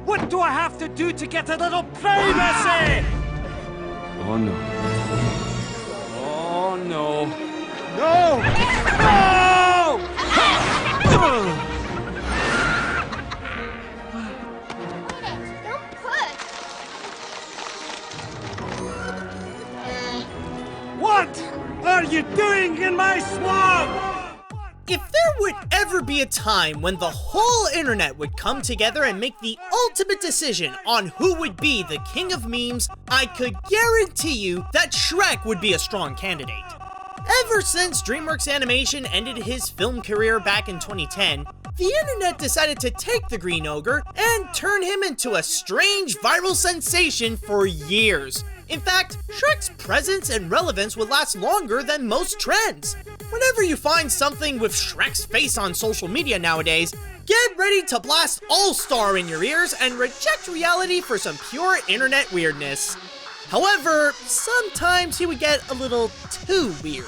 What do I have to do to get a little privacy? Oh no. Oh no. No! No! Don't push. What are you doing in my swamp? If there would ever be a time when the whole internet would come together and make the ultimate decision on who would be the king of memes, I could guarantee you that Shrek would be a strong candidate. Ever since DreamWorks Animation ended his film career back in 2010, the internet decided to take the green ogre and turn him into a strange viral sensation for years. In fact, Shrek's presence and relevance would last longer than most trends. Whenever you find something with Shrek's face on social media nowadays, get ready to blast All-Star in your ears and reject reality for some pure internet weirdness. However, sometimes he would get a little too weird.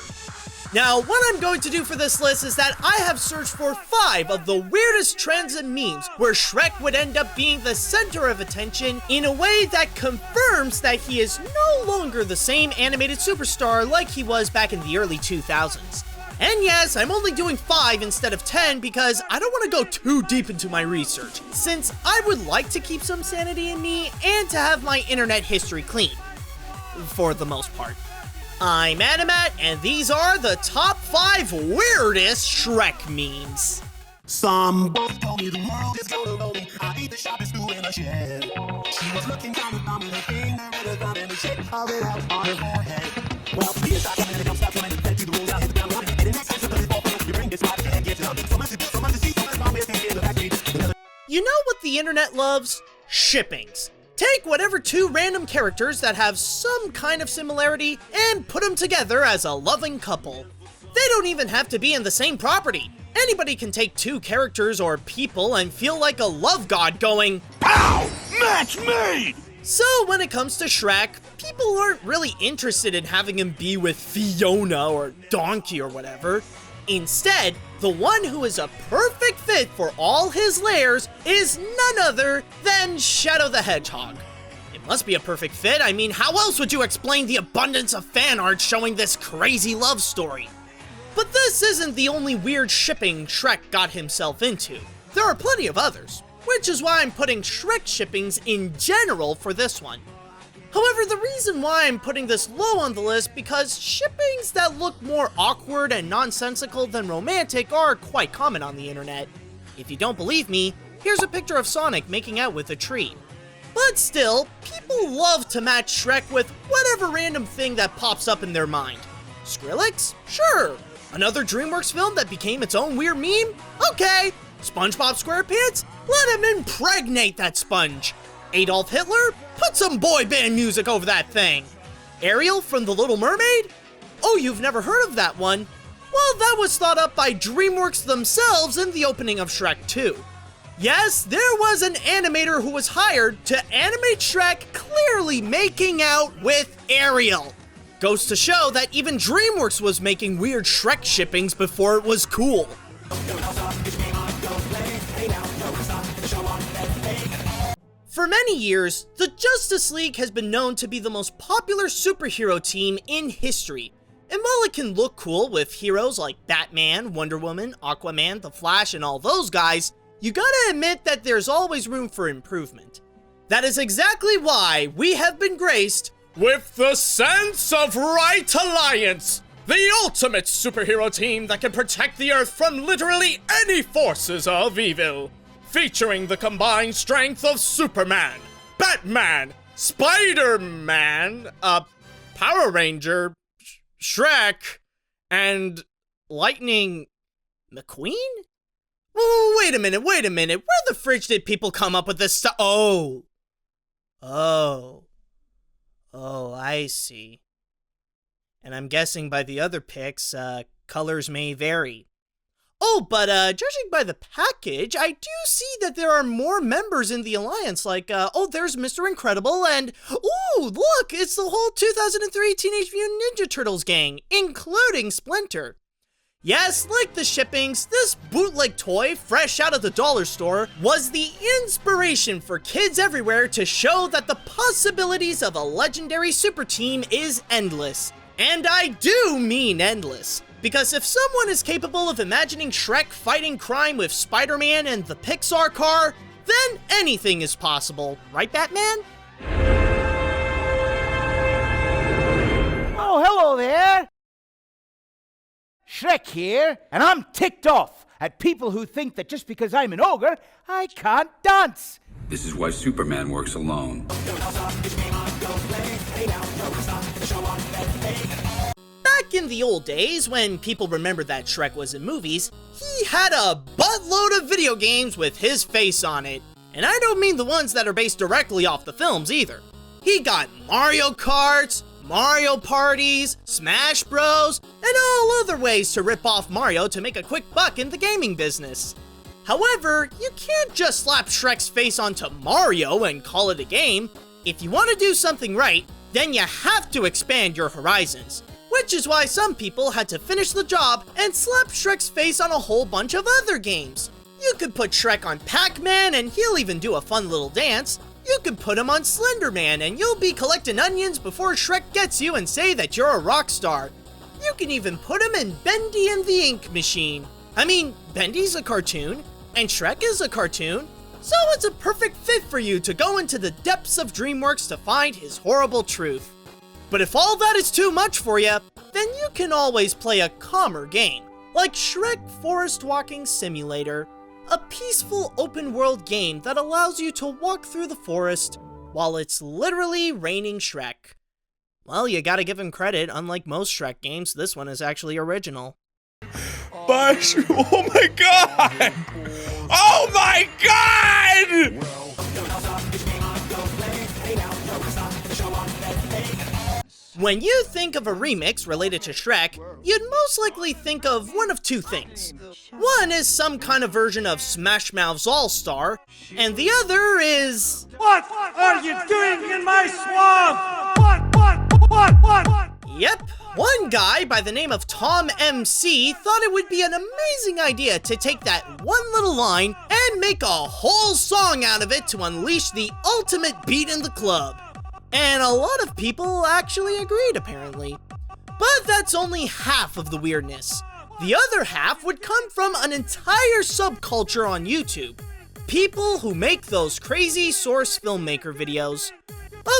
Now, what I'm going to do for this list is that I have searched for 5 of the weirdest trends and memes where Shrek would end up being the center of attention in a way that confirms that he is no longer the same animated superstar like he was back in the early 2000s. And yes, I'm only doing 5 instead of 10 because I don't want to go too deep into my research, since I would like to keep some sanity in me and to have my internet history clean. For the most part. I'm Animat, and these are the top 5 weirdest Shrek memes. Somebody told me the world is gonna roll me. I eat the sharpest stew in a shed. She was looking kind of dumb in her finger with a thumb and a shit of it out on her forehead. Well, be a shot and it don't stop coming. Then to the rules, I hit the ground running. And it makes sense because it's all for you bring this spot and get it on. So much to do, so much to see, so much bomb is in the backstreet. You know what the internet loves? Shippings. Take whatever 2 random characters that have some kind of similarity and put them together as a loving couple. They don't even have to be in the same property. Anybody can take 2 characters or people and feel like a love god going, Pow! Match made! So when it comes to Shrek, people aren't really interested in having him be with Fiona or Donkey or whatever. Instead, the one who is a perfect fit for all his layers is none other than Shadow the Hedgehog. It must be a perfect fit. I mean, how else would you explain the abundance of fan art showing this crazy love story? But this isn't the only weird shipping Shrek got himself into. There are plenty of others, which is why I'm putting Shrek shippings in general for this one. However, the reason why I'm putting this low on the list because shippings that look more awkward and nonsensical than romantic are quite common on the internet. If you don't believe me, here's a picture of Sonic making out with a tree. But still, people love to match Shrek with whatever random thing that pops up in their mind. Skrillex? Sure. Another DreamWorks film that became its own weird meme? Okay. SpongeBob SquarePants? Let him impregnate that sponge. Adolf Hitler? Put some boy band music over that thing. Ariel from The Little Mermaid? Oh, you've never heard of that one? Well, that was thought up by DreamWorks themselves in the opening of Shrek 2. Yes, there was an animator who was hired to animate Shrek clearly making out with Ariel. Goes to show that even DreamWorks was making weird Shrek shippings before it was cool. For many years, the Justice League has been known to be the most popular superhero team in history. And while it can look cool with heroes like Batman, Wonder Woman, Aquaman, The Flash, and all those guys, you gotta admit that there's always room for improvement. That is exactly why we have been graced with the Sense of Right Alliance, the ultimate superhero team that can protect the Earth from literally any forces of evil. Featuring the combined strength of Superman, Batman, Spider-Man, Power Ranger, Shrek, and Lightning McQueen? Whoa, wait a minute. Where the fridge did people come up with this stuff? Oh, I see. And I'm guessing by the other picks, colors may vary. Oh, but judging by the package, I do see that there are more members in the Alliance, like, there's Mr. Incredible, and, ooh, look, it's the whole 2003 Teenage Mutant Ninja Turtles gang, including Splinter. Yes, like the shippings, this bootleg toy, fresh out of the dollar store, was the inspiration for kids everywhere to show that the possibilities of a legendary super team is endless. And I do mean endless. Because if someone is capable of imagining Shrek fighting crime with Spider-Man and the Pixar car, then anything is possible. Right, Batman? Oh, hello there! Shrek here, and I'm ticked off at people who think that just because I'm an ogre, I can't dance. This is why Superman works alone. Back in the old days, when people remembered that Shrek was in movies, he had a buttload of video games with his face on it. And I don't mean the ones that are based directly off the films either. He got Mario Karts, Mario Parties, Smash Bros, and all other ways to rip off Mario to make a quick buck in the gaming business. However, you can't just slap Shrek's face onto Mario and call it a game. If you want to do something right, then you have to expand your horizons. Which is why some people had to finish the job and slap Shrek's face on a whole bunch of other games. You could put Shrek on Pac-Man and he'll even do a fun little dance. You could put him on Slender Man and you'll be collecting onions before Shrek gets you and say that you're a rock star. You can even put him in Bendy and the Ink Machine. I mean, Bendy's a cartoon, and Shrek is a cartoon, so it's a perfect fit for you to go into the depths of DreamWorks to find his horrible truth. But if all that is too much for you, then you can always play a calmer game, like Shrek Forest Walking Simulator, a peaceful open-world game that allows you to walk through the forest while it's literally raining Shrek. Well, you gotta give him credit, unlike most Shrek games, this one is actually original. But, oh my god! Oh my god! When you think of a remix related to Shrek, you'd most likely think of one of two things. One is some kind of version of Smash Mouth's All-Star, and the other is... What are you doing in my swamp? What? Yep, one guy by the name of Tom MC thought it would be an amazing idea to take that one little line and make a whole song out of it to unleash the ultimate beat in the club. And a lot of people actually agreed, apparently. But that's only half of the weirdness. The other half would come from an entire subculture on YouTube. People who make those crazy source filmmaker videos.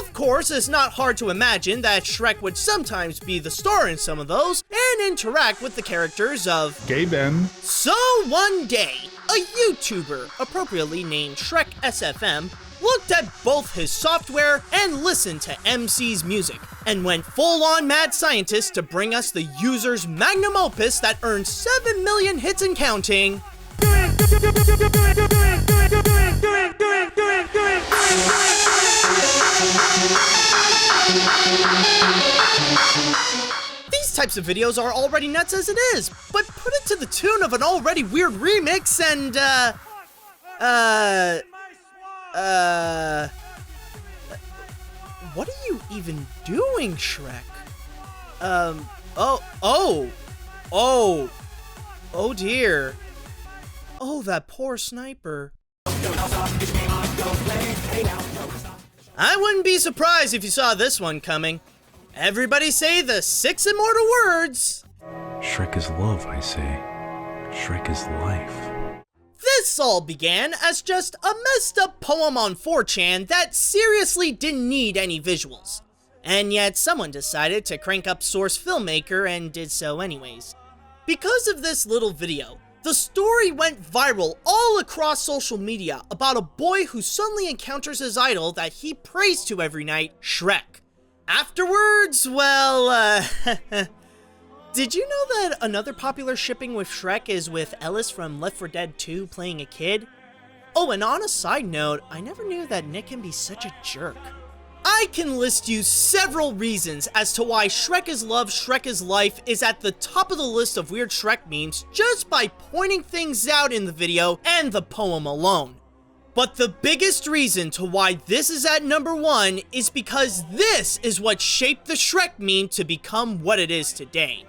Of course, it's not hard to imagine that Shrek would sometimes be the star in some of those and interact with the characters of Gay Ben. So one day, a YouTuber, appropriately named Shrek SFM, looked at both his software and listened to MC's music, and went full-on mad scientist to bring us the user's magnum opus that earned 7 million hits and counting. These types of videos are already nuts as it is, but put it to the tune of an already weird remix and, what are you even doing, Shrek? Oh dear. Oh, that poor sniper. I wouldn't be surprised if you saw this one coming. Everybody say the 6 immortal words. Shrek is love, I say. Shrek is life. This all began as just a messed up poem on 4chan that seriously didn't need any visuals. And yet someone decided to crank up Source Filmmaker and did so anyways. Because of this little video, the story went viral all across social media about a boy who suddenly encounters his idol that he prays to every night, Shrek. Afterwards, well, did you know that another popular shipping with Shrek is with Ellis from Left 4 Dead 2 playing a kid? Oh, and on a side note, I never knew that Nick can be such a jerk. I can list you several reasons as to why Shrek is Love, Shrek is Life is at the top of the list of weird Shrek memes just by pointing things out in the video and the poem alone. But the biggest reason to why this is at number 1 is because this is what shaped the Shrek meme to become what it is today.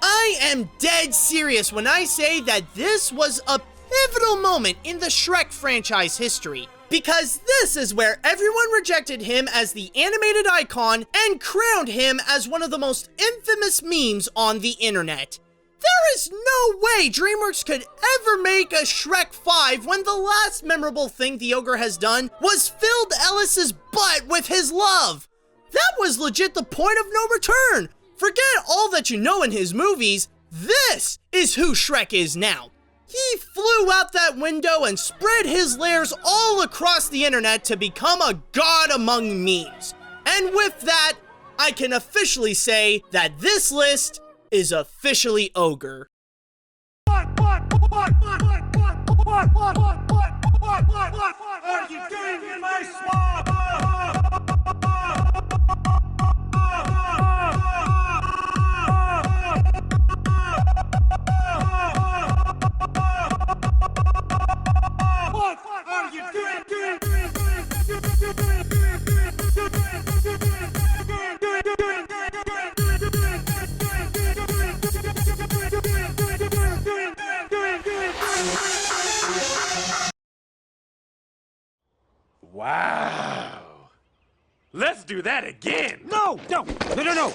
I am dead serious when I say that this was a pivotal moment in the Shrek franchise history. Because this is where everyone rejected him as the animated icon and crowned him as one of the most infamous memes on the internet. There is no way DreamWorks could ever make a Shrek 5 when the last memorable thing the ogre has done was filled Ellis's butt with his love. That was legit the point of no return. Forget all that you know in his movies. This is who Shrek is now. He flew out that window and spread his layers all across the internet to become a god among memes. And with that, I can officially say that this list is officially ogre. What are you doing in my swamp? What are you doing? Wow. Let's do that again. No, don't. No.